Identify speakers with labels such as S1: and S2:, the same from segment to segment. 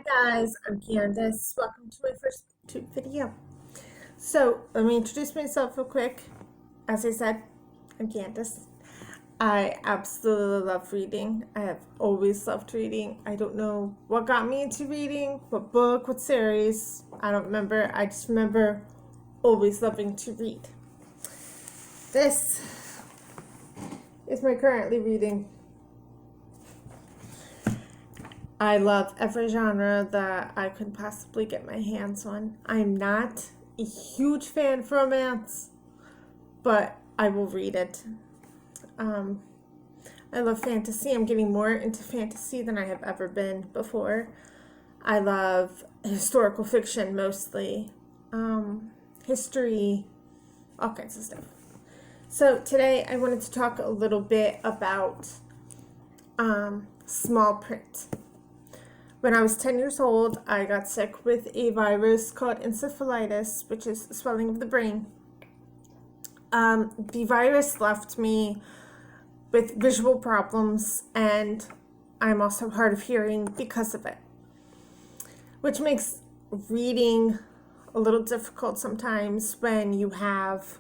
S1: Guys, I'm Candace. Welcome to my first tube video. So, let me introduce myself real quick. As I said, I'm Candace. I absolutely love reading. I have always loved reading. I don't know what got me into reading, what book, what series. I don't remember. I just remember always loving to read. This is my currently reading. I love every genre that I could possibly get my hands on. I'm not a huge fan of romance, but I will read it. I love fantasy. I'm getting more into fantasy than I have ever been before. I love historical fiction mostly, history, all kinds of stuff. So today I wanted to talk a little bit about small print. When I was 10 years old, I got sick with a virus called encephalitis, which is swelling of the brain. The virus left me with visual problems, and I'm also hard of hearing because of it, which makes reading a little difficult sometimes when you have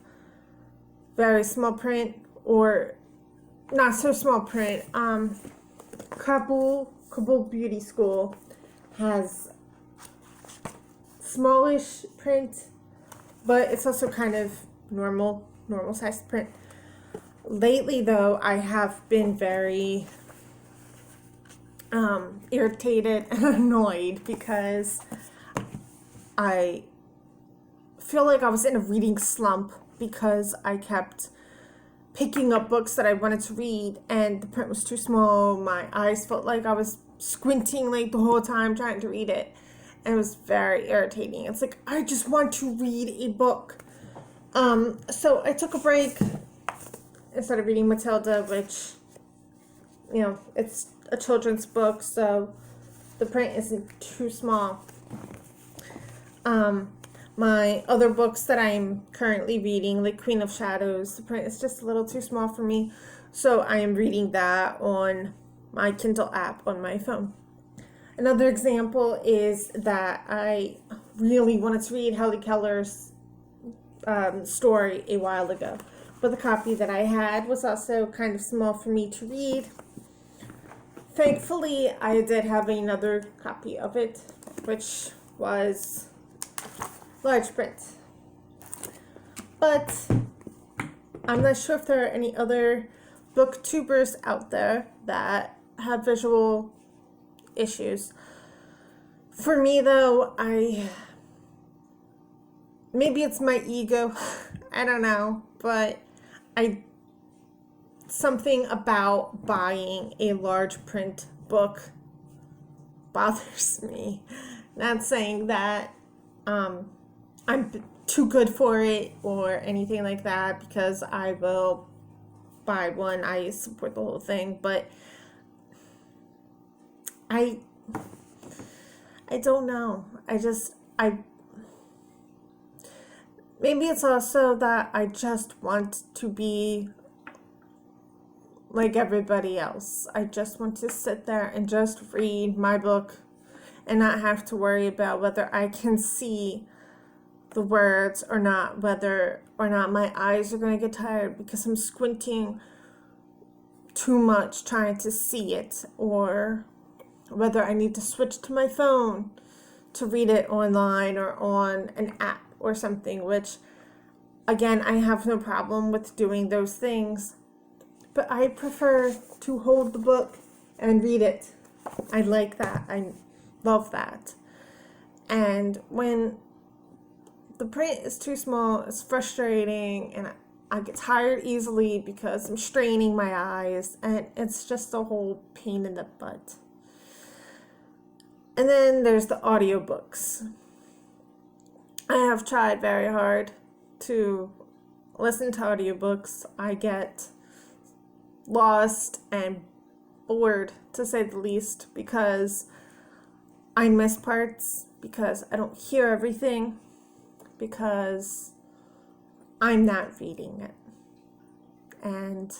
S1: very small print or not so small print. Kabul Beauty School has smallish print, but it's also kind of normal sized print. Lately, though, I have been very irritated and annoyed because I feel like I was in a reading slump because I kept picking up books that I wanted to read and the print was too small. My eyes felt like I was squinting like the whole time trying to read it, and it was very irritating. It's like I just want to read a book. So I took a break and started reading Matilda, which, it's a children's book, so the print isn't too small. My other books that I'm currently reading, like Queen of Shadows, the print is just a little too small for me, so I am reading that on my Kindle app on my phone. Another example is that I really wanted to read Helen Keller's story a while ago, but the copy that I had was also kind of small for me to read. Thankfully, I did have another copy of it, which was large print. But I'm not sure if there are any other booktubers out there that have visual issues. For me, though, maybe it's my ego, I don't know, but something about buying a large print book bothers me. Not saying that I'm too good for it or anything like that, because I will buy one. I support the whole thing, but I don't know. Maybe it's also that I just want to be like everybody else. I just want to sit there and just read my book and not have to worry about whether I can see the words or not, whether or not my eyes are going to get tired because I'm squinting too much trying to see it, or whether I need to switch to my phone to read it online or on an app or something, which, again, I have no problem with doing those things, but I prefer to hold the book and read it. I like that. I love that. And when the print is too small, it's frustrating, and I get tired easily because I'm straining my eyes, and it's just a whole pain in the butt. And then there's the audiobooks. I have tried very hard to listen to audiobooks. I get lost and bored, to say the least, because I miss parts, because I don't hear everything, because I'm not reading it. And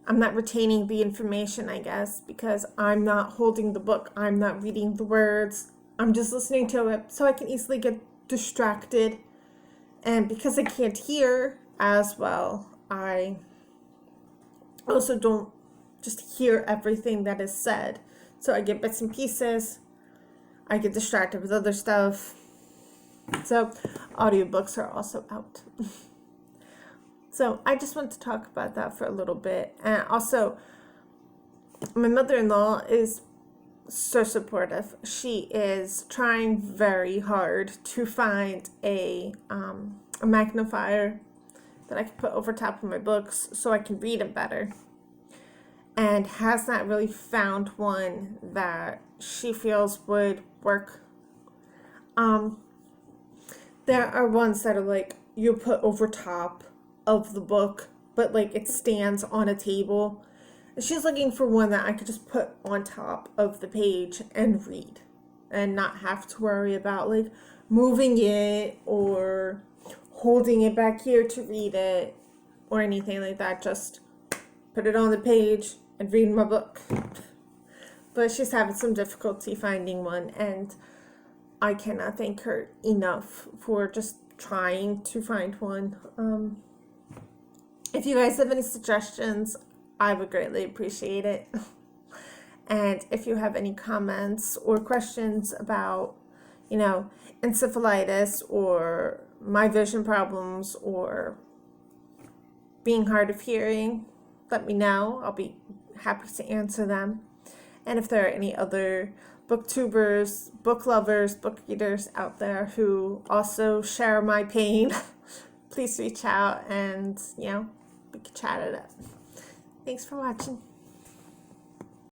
S1: I'm not retaining the information, I guess, because I'm not holding the book. I'm not reading the words. I'm just listening to it, so I can easily get distracted. And because I can't hear as well, I also don't just hear everything that is said. So I get bits and pieces. I get distracted with other stuff. So audiobooks are also out. So I just want to talk about that for a little bit. And also, my mother-in-law is so supportive. She is trying very hard to find a magnifier that I can put over top of my books so I can read them better. And has not really found one that she feels would work. There are ones that are like you put over top of the book, but like it stands on a table. She's looking for one that I could just put on top of the page and read and not have to worry about like moving it or holding it back here to read it or anything like that. Just put it on the page and read my book. But she's having some difficulty finding one, and I cannot thank her enough for just trying to find one. If you guys have any suggestions, I would greatly appreciate it. And if you have any comments or questions about, encephalitis or my vision problems or being hard of hearing, let me know. I'll be happy to answer them. And if there are any other booktubers, book lovers, book readers out there who also share my pain, please reach out and, we can chat it up. Thanks for watching.